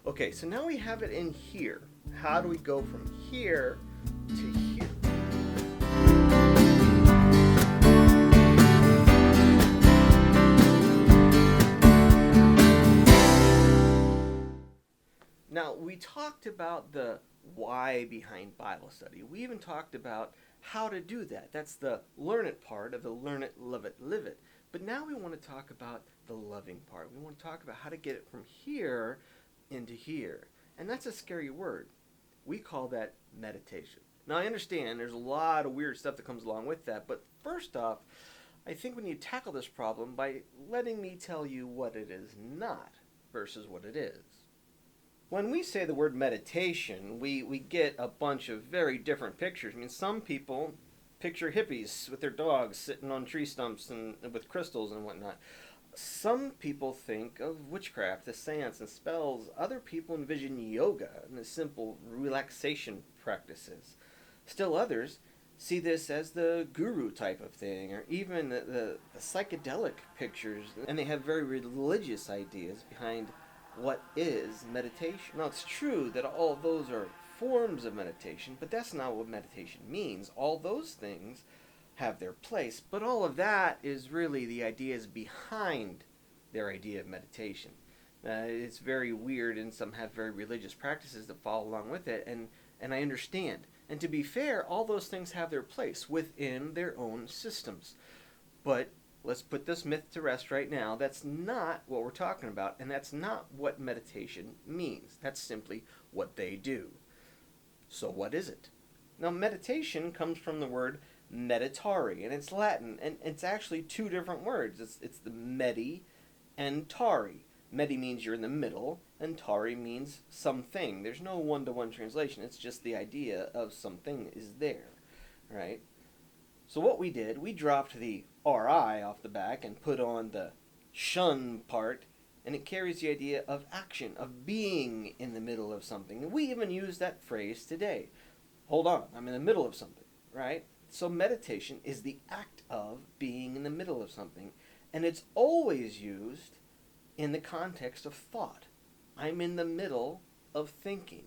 Okay, so now we have it in here. How do we go from here to here? Now, we talked about the why behind Bible study. We even talked about how to do that. That's the learn it part of the learn it, love it, live it. But now we want to talk about the loving part. We want to talk about how to get it from here into here. And that's a scary word. We call that meditation. Now, I understand there's a lot of weird stuff that comes along with that, but first off, I think we need to tackle this problem by letting me tell you what it is not versus what it is. When we say the word meditation, we get a bunch of very different pictures. I mean, some people picture hippies with their dogs sitting on tree stumps and with crystals and whatnot. Some people think of witchcraft, the seance, and spells. Other people envision yoga and the simple relaxation practices. Still others see this as the guru type of thing, or even the psychedelic pictures, and they have very religious ideas behind what is meditation. Now, it's true that all those are forms of meditation, but that's not what meditation means. All those things have their place, but all of that is really the ideas behind their idea of meditation. It's very weird, and some have very religious practices that follow along with it, and I understand. And to be fair, all those things have their place within their own systems. But let's put this myth to rest right now. That's not what we're talking about, and that's not what meditation means. That's simply what they do. So what is it? Now, meditation comes from the word meditare, and it's Latin, and it's actually two different words. It's the medi and tari. Medi means you're in the middle, and tari means something. There's no one-to-one translation. It's just the idea of something is there, right? So what we did, we dropped the RI off the back and put on the shun part, and it carries the idea of action, of being in the middle of something. And we even use that phrase today. Hold on, I'm in the middle of something, right? So meditation is the act of being in the middle of something, and it's always used in the context of thought. I'm in the middle of thinking.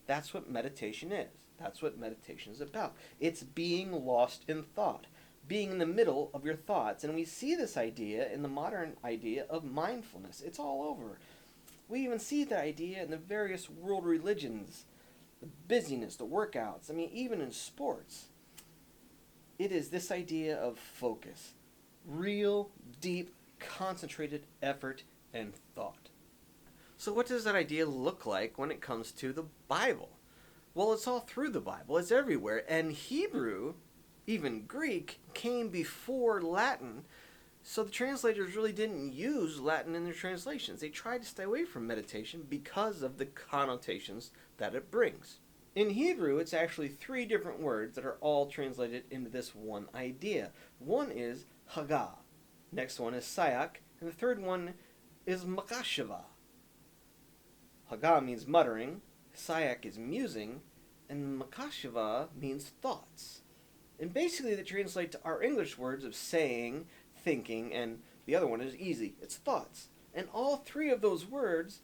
That's what meditation is. That's what meditation is about. It's being lost in thought, being in the middle of your thoughts. And we see this idea in the modern idea of mindfulness. It's all over. We even see the idea in the various world religions, the busyness, the workouts. I mean, even in sports. It is this idea of focus, real, deep, concentrated effort and thought. So what does that idea look like when it comes to the Bible? Well, it's all through the Bible. It's everywhere. And Hebrew, even Greek, came before Latin. So the translators really didn't use Latin in their translations. They tried to stay away from meditation because of the connotations that it brings. In Hebrew, it's actually three different words that are all translated into this one idea. One is Hagah. Next one is Sayak. And the third one is Makashava. Hagah means muttering. Sayak is musing, and Makashava means thoughts. And basically they translate to our English words of saying, thinking, and the other one is easy. It's thoughts. And all three of those words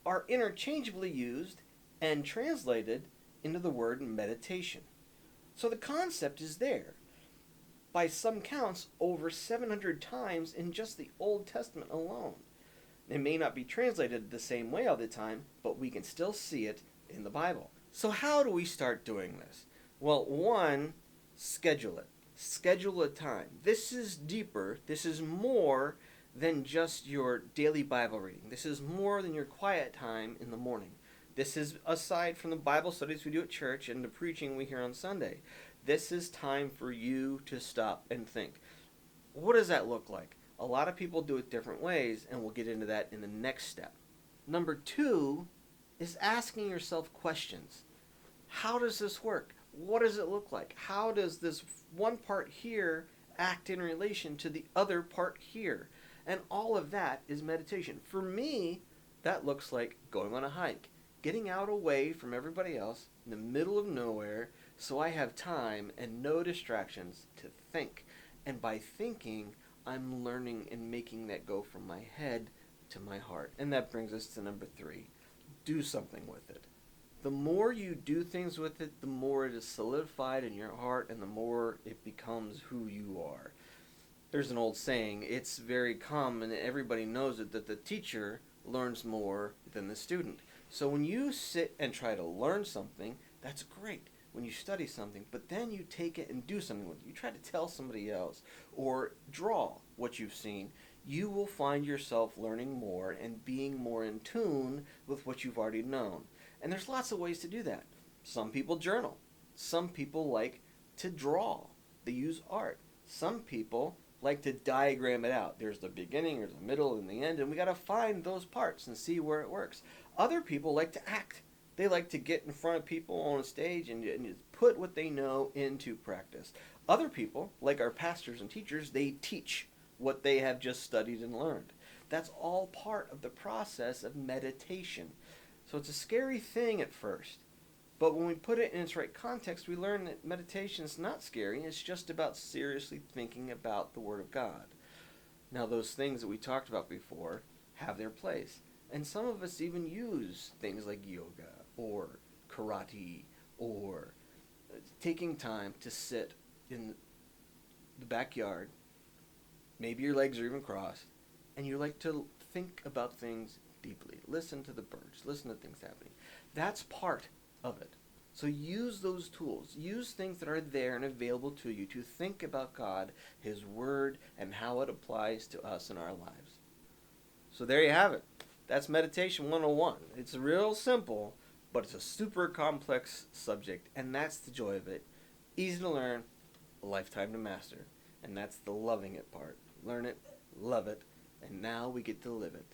are interchangeably used and translated into the word meditation. So the concept is there. By some counts, over 700 times in just the Old Testament alone. It may not be translated the same way all the time, but we can still see it in the Bible. So how do we start doing this? Well, one, schedule it. Schedule a time. This is deeper. This is more than just your daily Bible reading. This is more than your quiet time in the morning. This is aside from the Bible studies we do at church and the preaching we hear on Sunday. This is time for you to stop and think. What does that look like? A lot of people do it different ways, and we'll get into that in the next step. Number two is asking yourself questions. How does this work? What does it look like? How does this one part here act in relation to the other part here? And all of that is meditation. For me, that looks like going on a hike, getting out away from everybody else in the middle of nowhere so I have time and no distractions to think. And by thinking, I'm learning and making that go from my head to my heart. And that brings us to number three, do something with it. The more you do things with it, the more it is solidified in your heart and the more it becomes who you are. There's an old saying, it's very common, everybody knows it, that the teacher learns more than the student. So when you sit and try to learn something, that's great. When you study something, but then you take it and do something with it. You try to tell somebody else or draw what you've seen, you will find yourself learning more and being more in tune with what you've already known. And there's lots of ways to do that. Some people journal. Some people like to draw. They use art. Some people like to diagram it out. There's the beginning, there's the middle, and the end, and we got to find those parts and see where it works. Other people like to act. They like to get in front of people on a stage and put what they know into practice. Other people, like our pastors and teachers, they teach what they have just studied and learned. That's all part of the process of meditation. So it's a scary thing at first. But when we put it in its right context, we learn that meditation is not scary. It's just about seriously thinking about the Word of God. Now, those things that we talked about before have their place. And some of us even use things like yoga or karate or taking time to sit in the backyard. Maybe your legs are even crossed. And you like to think about things deeply. Listen to the birds. Listen to things happening. That's part of it. So use those tools. Use things that are there and available to you to think about God, His Word, and how it applies to us in our lives. So there you have it. That's Meditation 101. It's real simple, but it's a super complex subject, and that's the joy of it. Easy to learn, a lifetime to master. And that's the loving it part. Learn it, love it, and now we get to live it.